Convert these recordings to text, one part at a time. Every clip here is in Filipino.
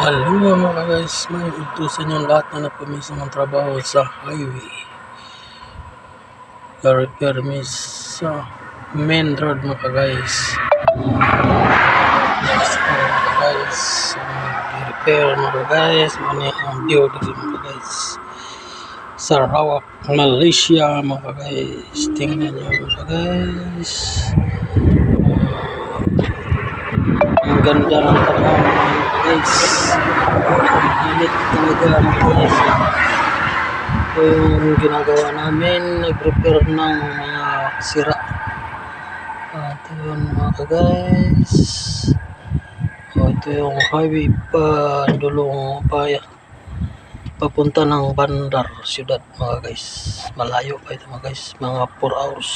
Hello mga guys, may utusan yung lahat na napamisa ng trabaho sa highway. Permis sa main road mga guys. Next mga guys, repair mga guys, mani ang build mga guys. Sarawak, Malaysia mga guys. Tingnan nyo mga guys. Ang ganda ng trabaho mga guys. Init talaga mga guys. Ito yung ginagawa namin, nag-repair ng mga sira. Ito yun mga guys. Ito yung highway pa Dulong Paya papunta ng Bandar Ciudad mga guys. Malayo pa ito mga guys, mga 4 hours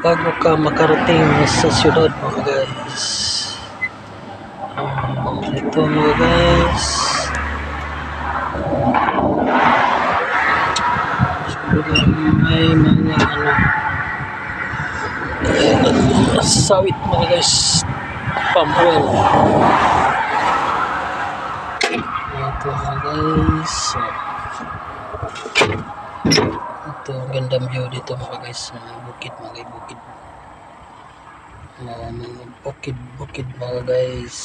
bago ka makarating sa siyudad mga guys. Ito mga guys, may mga sawit mga guys, pump oil. Ito mga guys, ito ang gandang view dito mga guys, bukid mga bukid, mga bukid mga guys,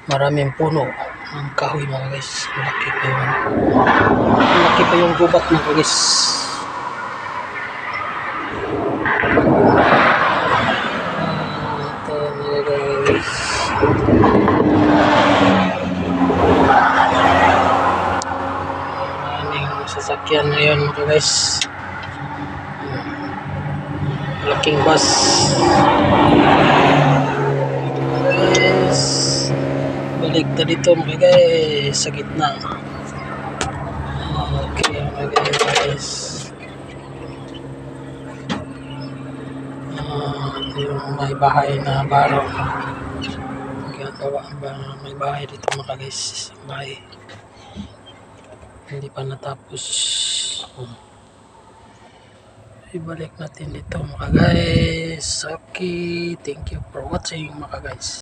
maraming puno ng kahoy mga guys, malaki pa yung gubat mga guys. Ito mga guys, maraming sasakyan ngayon mga guys, malaking bus. Balik na dito mga guys, sa gitna. Okay mga guys, ito yung may bahay na baro. May bahay dito mga guys, bahay hindi pa natapos. Ibalik natin dito mga guys. Okay, thank you for watching mga guys.